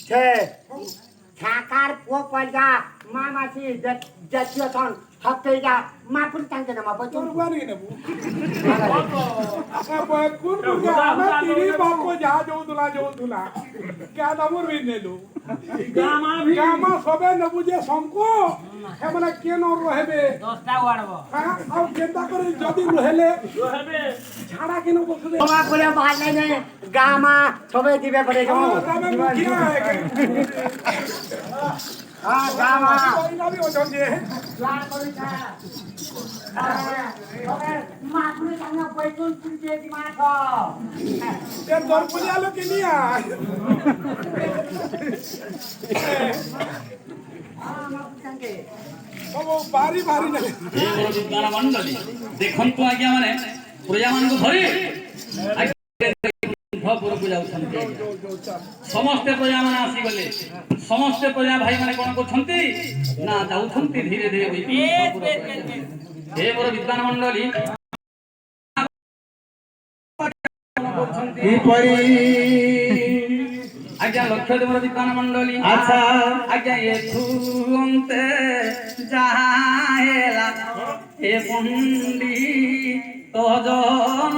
छे छाकार पो पजा मामासी जतियो छन् थक्कै जा मापुन तांके नमा बचो कुर्बानी ने बु कुन आमे तिरी बाको जा जो दुला क्या दामुर भी ने लो गामा सबे न बुझे समको हे माने के न रहबे 10टा वाड़बो हां अब केता करे जदी रहले झाड़ा के न बसले तमा करे भाले ने गामा सबे दिबे परे गो गामा मुखिया हां गामा कोइना भी हो जंगे लाड करि छ मापुन तांगे पैकुन पुजे दिमा छ ये दर पुजा लो के निया बाबू बारी बारी ने ए विद्वान मंडली देखंतु आज्ञा माने प्रजा मान को धरि घरपुरକୁ ଯାଉଛନ୍ତି ସମସ୍ତେ ପ୍ରଜା ମାନେ ଆସିଗଲେ ସମସ୍ତେ ପ୍ରଜା ଭାଇ ମାନେ କଣ କରୁଛନ୍ତି ନା ଯାଉଛନ୍ତି ଧୀରେ ଧୀରେ ଏ ମୋର ବିଦ୍ୱାନ ମଣ୍ଡଳୀ ଆଜ୍ଞା ଲକ୍ଷ୍ୟ ଦେବର ବିଦ୍ୱାନ ମଣ୍ଡଳୀ ଆଚ୍ଛା ଆଜ୍ଞା ଏଥୁନ୍ତେ ଯାହା ହେଲା ଏ ପଣ୍ଡି तो जन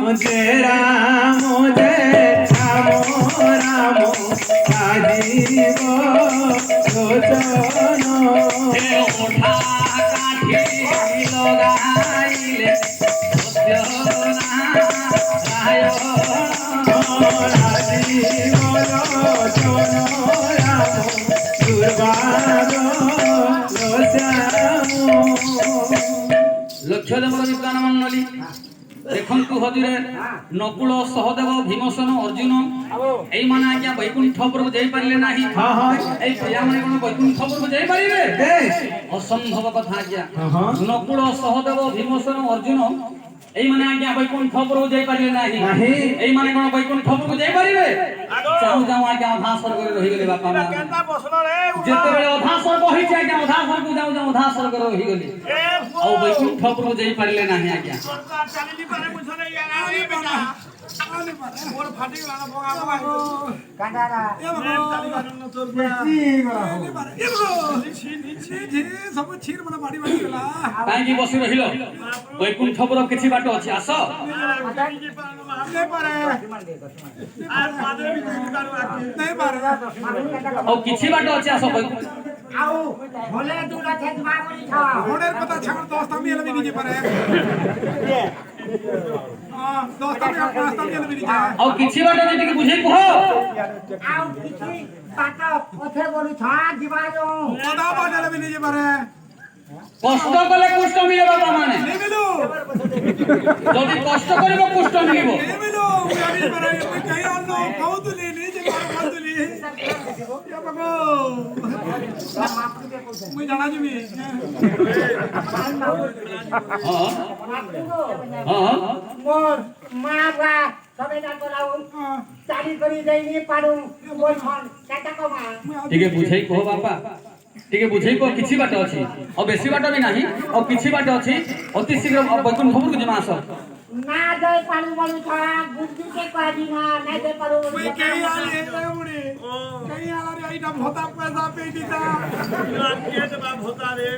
मुझे राम राजीव लोचन हे उठा काठी लगाइले राजीव लोचन राम दुर्बाद लक्ष्य देवर विद्वान मंडली देखंतु हजिरे नकुल सहदेव भीमसेन अर्जुन एई माने आज्ञा वैकुंठपुर को जाई पारिले नाही एई प्रजा माने कोन वैकुंठपुर को जाई पारिबे असंभव कथा आज्ञा नकुल सहदेव भीमसेन अर्जुन एई माने आज्ञा वैकुंठपुर को जाई पारिले नाही एई माने कोन वैकुंठपुर को जाई पारिबे जाऊ जाऊ आज्ञा अधा स्वर्ग रे रहि गेले बापा मा केनता बसलो रे जेते बेले अधा स्वर्ग होई छै आज्ञा अधा स्वर्ग जाऊ जाऊ अधा स्वर्ग रे रहि गेले औ वैकुंठपुर को जाई पारिले नाही आज्ञा सरकार चलीली पारे बुझले यार आनी बेटा आनी पारे मोर फाटी गला भगा भगा कांडारा ए बाबा चाली गानु न तोर बेसी गला ए बारे ए बाबा छी सब छीर मना बाड़ी बाड़ी गला काई की बसी रहिलो वैकुंठपुर किछि बाट अछि आस नहीं पारे आज मादे भी गानु आके नहीं पारे औ किछि बाट अछि आस वैकुंठ आउ भोले दूरा थे दिमा करी छ होनेर पता छाड़ दोस्त हम ये भी नहीं पारे हां दोस्त हम दोस्त हम ये भी नहीं औ किछि बाट जे के बुझै कहो आउ किछि बाट ओथे बोलु छ दिमा जो पता बाटले भी नहीं पारे कष्ट कले कुष्ट मिले बाबा माने नहीं मिलो जदि कष्ट करिबो कुष्ट मिलिबो नहीं मिलो गाड़ी पारे कहीं आनो कौतुली नहीं जे कौतुली या बाबा मैं जाना जी मैं हां हां मोर मावा सबे ना बोलाउ चाली करी जाइनी पाडु बोल छन काटा कमा ठीक है बुझै कहो बापा ठीक है बुझै को किछि बाट अछि और बेसी बाट भी नाही और किछि बाट अछि अति शीघ्र वैकुंठपुर को जमा आस ना जाय पाडु बोलु छ बुद्धि के काजी ना जाय पाडु मैं कहीं आले बुढ़ी कहीं आला रे आइटा भोता पैसा पे दीता के जब होता रे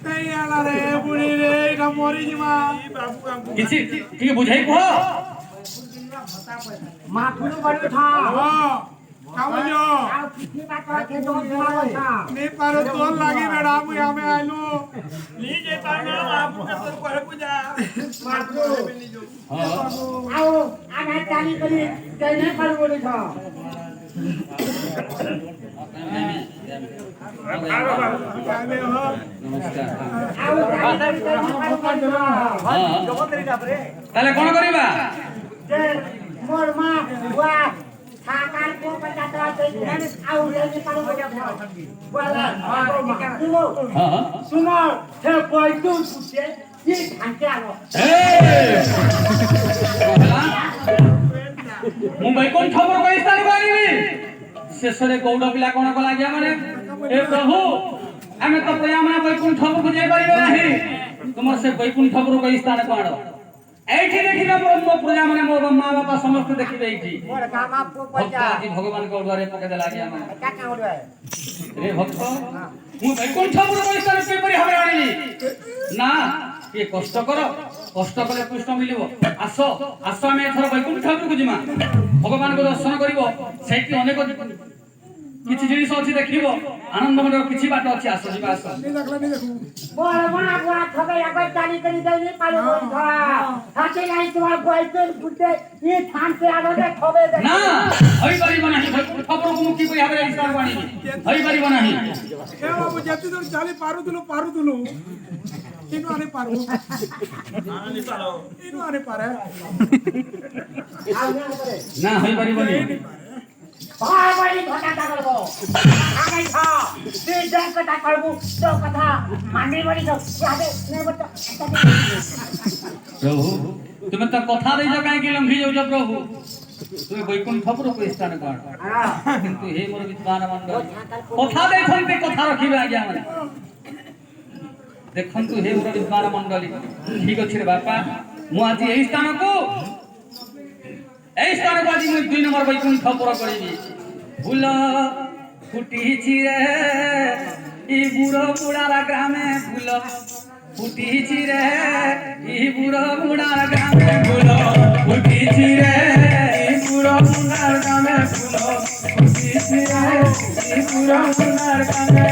कहीं आला रे बुढ़ी रे इटा मोरी जिमा बाबू काम किछि ठीक है बुझै कहो माफुलु बोलु छ हां काम जो आउ किछि बाट के जो दिमा छ नहीं पारो तोल लागी बेड़ा मुई हमें आइलू ली जे पाना बाबू के तोर कोहे पूजा माफुलु हां आउ आना चाली करी जाइनी पाडु बोलु छ आले हो नमस्कार आउ चाली करी जाइनी पाडु बोलु छ हां ताले कोन करिबा जे मोर मा बुआ छाकार को पचातरा चाहिँ आउ लेनी पाडु बोलु छ बुआला सुनो हां सुनो हे पैदु सुते ये खाके आलो ମୁଁ वैकुंठपुर को स्थान କରିବି ଶେଷରେ ଗୌଡ଼ ପିଲା କଣ କଲା ଆଜ୍ଞା ମାନେ ଏ ପ୍ରଭୁ ଆମେ ତ ପ୍ରଜା ମାନେ वैकुंठपुର को ଯାଇ ପାରିବେ ନାହିଁ ତୁମର ସେ वैकुंठपुर को स्थान କଣ এইଠି ଦେଖିଲ ମୋ ପ୍ରଜା ମାନେ ମୋ ମା ବାପା ସମସ୍ତେ ଦେଖିବେ ଏଇଠି ମୋର ଗାମା ପୁଅ ଭକ୍ତ ପଇସା ଆଜି ଭଗବାନଙ୍କ ଉଡ଼ାରେ ପକେଇଦେଲା ଆଜ୍ଞା ମାନେ କାକା ଉଡ଼େ ରେ ଭକ୍ତ ମୁଁ ବୈକୁଣ୍ଠପୁର ବୈଶାଳ କିପରି ଭାବରେ ଆଣିବି ନା ଟିକେ କଷ୍ଟ କର କଷ୍ଟ କଲେ କୃଷ୍ଣ ମିଳିବ ଆସ ଆସ ଆମେ ଏଥର ବୈକୁଣ୍ଠପୁରକୁ ଯିମା ଭଗବାନଙ୍କ ଦର୍ଶନ କରିବ ସେଇଠି ଅନେକ କିଛି ଜିନିଷ ଅଛି ଦେଖିବ ଆନନ୍ଦମୟ କିଛି ବାଟ ଅଛି ଆସ ଯିବା ଆସ ମୋର ମା ବୁଆ ଥବେ ଆଗ ଚାଲି କରି ଦେଇ ପାলো বন্ধা হাতে নাই তোমার বয়সের বুঝে ই থামতে আলোতে থবে দে না হই পারিব ନାହିଁ বৈকুণ্ঠপুরକୁ ମୁଁ କିପରି ଭାବରେ ଇଷ୍ଟାରକୁ ଆଣିବି ହଇ ପାରିବ ନାହିଁ ଏ ବାବୁ ଯେତେ ଦୂର ଚାଲି ପାରୁଥିଲୁ ଇନୁ ଆଣି ପାରୁ ଇନୁ ଆଣି ପାରେ ନା ହଇ ପାରିବନି ভাই ঘটাটা করব আগাই খা তুই দেখ কথা করব তো কথা মানি বলি তো যাবে নেব তো ପ୍ରଭୁ ତୁମେ ତ କଥା ଦେଇଛ କାହିଁକି ଲଙ୍ଘି ଯାଉଛ ପ୍ରଭୁ ତୁମେ ବୈକୁଣ୍ଠପୁରକୁ ସ୍ଥାନ କଣ କିନ୍ତୁ ହେ ମୋର ବିଦ୍ୱାନ ମଣ୍ଡଳ କଥା ଦେଇଛନ୍ତି କଥା ରଖିବେ ଆଜ୍ଞା ମାନେ ଦେଖନ୍ତୁ ହେ ମୋର ବିଦ୍ୱାନ ମଣ୍ଡଳୀ ଠିକ ଅଛି ରେ ବାପା ମୁଁ ଆଜି ଏଇ ସ୍ଥାନକୁ ଆଜି ମୁଁ 2 নম্বর বৈকুণ্ঠপুর করিবি ফুল ফুটিছি রে ই বুড়ো বুড়ার গ্রামে ফুল ফুটিছি রে ই বুড়ো বুড়ার গ্রামে ফুল ফুটিছি রে ই বুড়ো বুড়ার গ্রামে ফুল ফুটিছি রে ই বুড়ো বুড়ার গ্রামে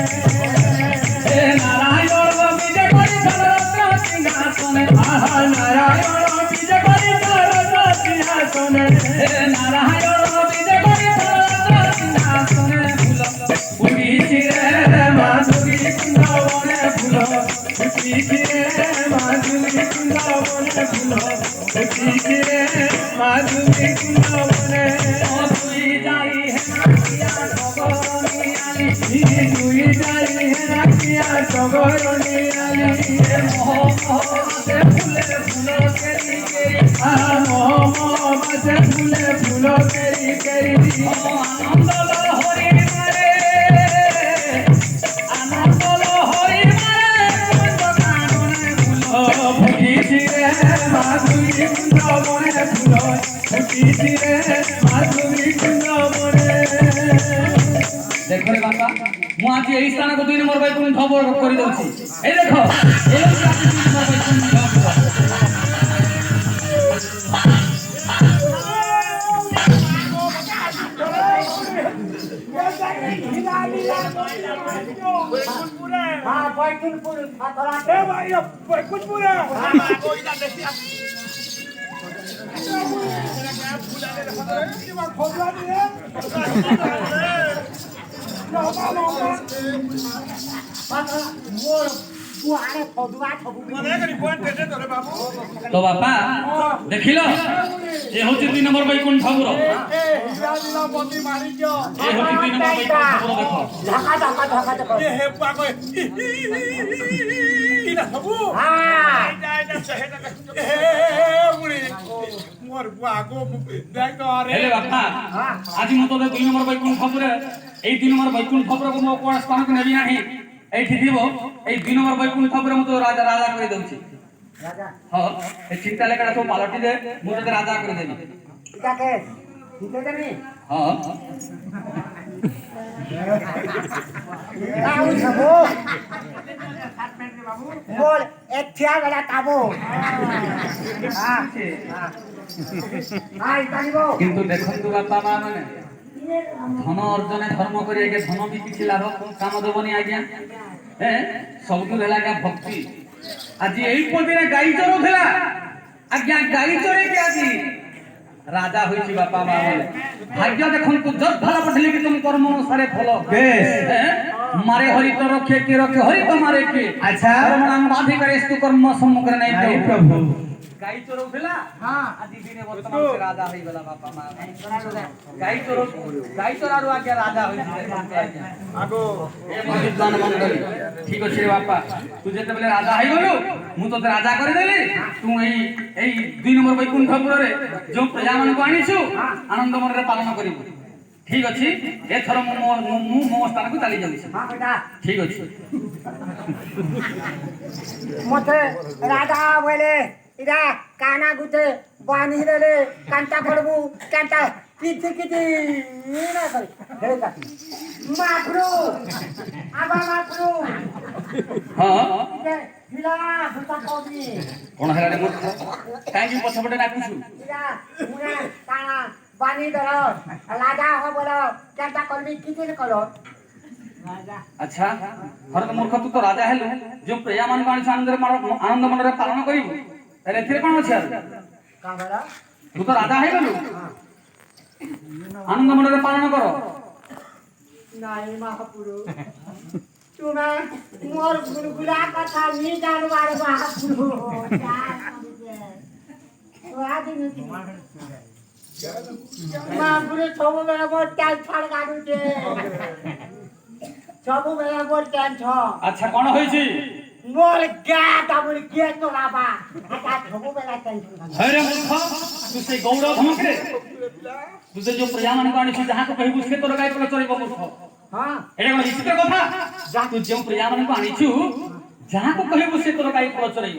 হে নারায়ণ বিজয় করি সরস্বতী সিংহাসনে আহা নারায়ণ বিজয় করি সরস্বতী সিংহাসনে হে নারায়ণ বিজয় করি সরস্বতী সিংহাসনে ফুল ফুটিছি রে মাধুরী বৃন্দাবনে ফুল ফুটিছি রে মাধুরী বৃন্দাবনে ফুল ফুটিছি রে মাধুরী বৃন্দাবনে তুই যাই হে নাচিয়া সগরণী আলি তুই যাই হে নাচিয়া সগরণী আলি হে মোহ মোহতে ফুলে ফুল কেরি কেরি মোহ মোহতে ফুলে ফুল কেরি কেরি আনন্দ লহরি মারে আনন্দ লহরি মারে কাননে ফুল ফুটিছি রে মাধুরী বৃন্দাবনে ফুল ফুটিছি রে মাধুরী বৃন্দাবনে দেখো রে বাবা ମୁଁ ଆଜି ଏଇ ସ୍ଥାନକୁ 2 নম্বর ବୈକୁଣ୍ଠପୁର କରି ଦଉଛି ଏଇ ଦେଖ ଏଇ ହଉଛି ଆଜି 2 নম্বর ବୈକୁଣ୍ଠପୁର হ্যাঁ বৈকুণ্ঠপুর ফাতরা এ ভাই বৈকুণ্ঠপুরে মোর বুয়ারে ফদুয়া থবু তো বাপা দেখিল এ হচ্ছে 2 নম্বর বৈকুণ্ঠপুর এ হচ্ছে 2 নম্বর বৈকুণ্ঠপুর দেখো ঢাকা ঢাকা ঢাকা ঢাকা হে পাগল ইনা সবু হ্যাঁ হে মুড়ি মোর বুয়াগো দেখ আরে হেলে বাপা আজি মতো 2 নম্বর বৈকুণ্ঠপুরে এই 2 নম্বর বৈকুণ্ঠপুরକୁ ମୁଁ কোন স্থানକୁ নেবি ନାହିଁ এইଠି দিব এই 2 নম্বর বৈকুণ্ঠপুরে ମୁଁ তো রাজা রাজা করে দউছি রাজা হ্যাঁ এই চিন্তা লেখাটা সব পালটি দে ମୁଁ তোকে রাজা করে দেবি ঠিক আছে ঠিক আছে নি হ্যাঁ আউ সবু মোর এথিয়া গলা তাবো হ্যাঁ আই তানিবো কিন্তু দেখন্তু বাপা মা মানে ধন অর্জনে ধর্ম করি আগে ধন বি কিছু লাভ কাম দেবনি আজ্ঞা হ্যাঁ সবুঠু হেলা আজ্ঞা ভক্তি আজি এই পদিনে গাই চরুথিলা আজ্ঞা গাই চরেকে আজি রাজা হইছি বাপা মা বলে ভাগ্য দেখন্তু যত ভালো পঠলি কি তুমি কর্ম অনুসারে ফল বেশ মারে হরি তো রক্ষে কি রক্ষে হরি তো মারে কি আচ্ছা কর্মণাং বাধিকারেস্তু কর্ম সম্মুখে নাই প্রভু গাই চরুথিলা হ্যাঁ আজি দিনে বর্তমান সে রাজা হই গলা বাপা মা গাই চরারু আগে রাজা হইছি দেখন্তু আজ্ঞা আগো এ বিদ্বান মণ্ডলী ঠিক আছে বাপা তুই যেতেবেলে রাজা হই গলু মু তোতে রাজা করে দেলি তুই এই 2 নম্বর বৈকুণ্ঠপুরে যে প্রজা মানকু আনিছু আনন্দ মନରେ পালন করিবু ঠিক আছে এথর মু মো স্থানকু চালি যাউছি হ্যাঁ বেটা ঠিক আছে মতে রাজা বলে ইরা কানা গুতে বানি রে কান্তা করবু কান্তা কিতি কিতি না করে হেড়ে কাটি মাফরু আবা মাফরু হ্যাঁ হিলা ভুতা কবি কোন হেরারে মূর্খ কাইকি পছপটে ডাকুছু ইরা মুনা কানা বানি দর লাজা হ বলো কান্তা করবি কিতি করো আচ্ছা হরত মূর্খ তু তো রাজা হেলু যে প্রিয়া মান বাণী আনন্দ মନରେ পালন করিবু তাহলে এথিরে কোন আছে আর কামরা তু তো রাজা হয়ে গেলু আনন্দ মନରେ পালন কর নাই মহাপুরু তুমি মোর গুলগুলা কথা নি জানবার মহাপুরু মহাপুরু ସବୁବେଳେ মোর টেনশন কাটুছে ସବୁବେଳେ মোর টেনশন আচ্ছা কোন হইছি মোর গা তামুর কে তো বাবা এটা ସବୁବେଳେ টেনশন কাটুছে হরে মূর্খ তু সেই গৌড় ধমকে তু যে প্রিয়া মান বাণী যাহাকে কহিবু সে তোর গায়ে পড়ে চলিব মূর্খ হ্যাঁ এটা কোন নিশ্চিত কথা তু যে প্রিয়া মান আনিছু যাহাকে কহিবু সে তোর গায়ে পড়ে চলিব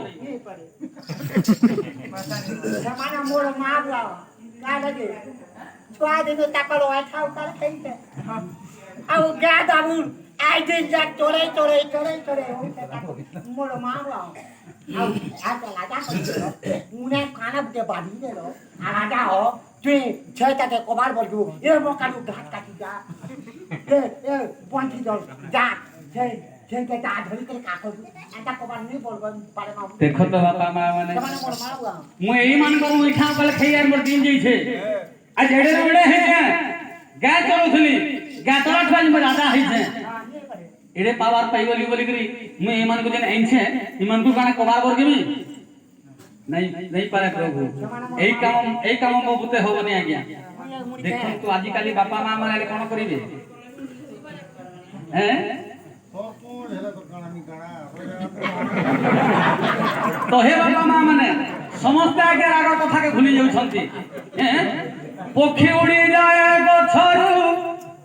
ସେମାନେ ମୋର ମା ବୁଆ ଗାଁରେ ଛୁଆ ଦିନ ତାଙ୍କର ୱାଇଠାଉ ତାର ଖାଇছে ଆଉ ଗାଁ ଦାବୁ ଆଇ ଦିନ ଯା ଚୋରେଇ ମୋର ମା ବୁଆ ଆଉ ଆଟା ଲାଜା ମୁନେ ଖାନା ବୁଟେ ବାଢି ଦେଲ ଆ ରାଜା ହ তুই ছেটাকে কবার বলবো এ মকালু ঘাট কাটি যা এ পঞ্চি দল যা সেইটা যা ধরি করে কাকবু এটা কবার নেই বলবো পারে মা দেখো তো বাবা মা মানে ସେମାନେ ମୋର ମା ବୁଆ ମୁଁ ଏଇ ମାନଙ୍କର ମିଠା କଲେ ଖାଇବାର ମୋର ଦିନ ଯାଇଛେ ଆজ ଏଡେ ଏଡେ ହେଇଛେ ଗାଁ ଚଳଉଥିଲି ଗାଁ ତଳା ଠୁ ଆଜି ମୁଁ ରାଜା ହେଇଛେ ଏଡେ ପାୱାର ପାଇଗଲି ବୋଲିକିରି ମୁଁ ଏମାନଙ୍କୁ ଯେନ୍ ଆଇଛେ ଏମାନଙ୍କୁ କାଣା କବାର କରିବି नहीं पारे प्रभु एई काम मो बुते होबनी आज्ञा देखंतु आजि काली बापा मां माने कोन करिवे हैं तो हे बापा मां माने समस्त आगे राग कथा के भूली जाउ छंती हैं पक्षी उड़ी जाए गछरु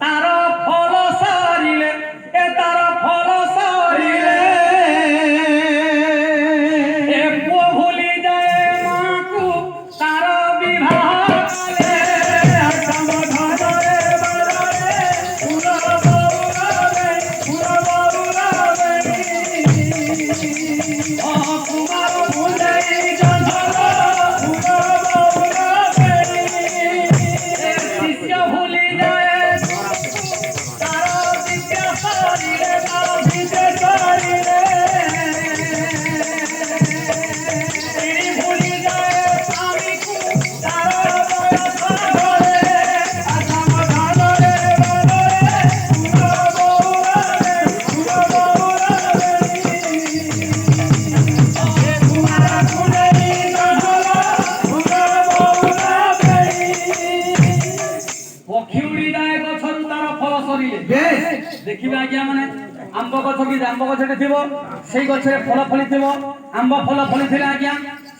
तार फल सरिले ए तार फल सरिले देखिए आज्ञा माने आंब गछ की आंब गछटे थिबो सेई गछरे फल फली थिबो आंब फल फली थिले आज्ञा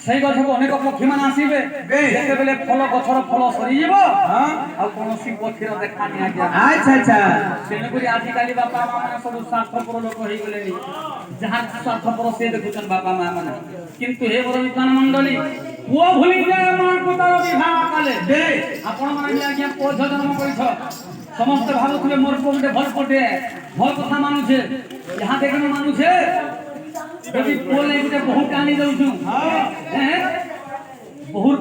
सेई गछ को अनेक पक्षी मान आसीबे जेते बेले फल गछर फल सरी जीवो हां आ कोनोसी पक्षीर देखा नि आज्ञा अच्छा अच्छा सेने करी आजि काली बापा मां माने सब स्वार्थपर लोक होई गेलेनी जहां स्वार्थपर से देखुचन बापा मां माने किंतु हे बर विद्वान मंडली पुओ भूली जाय मां पुतर विवाह कले दे आपण माने आज्ञा पुओ जन्म करिछ समस्त भावुले मोर पोटे भल पोटे भल कथा मानुछे यहाँ देखनो मानुछे यदि बोले गुटे बहुत कानी दउछु हां हैं बहुत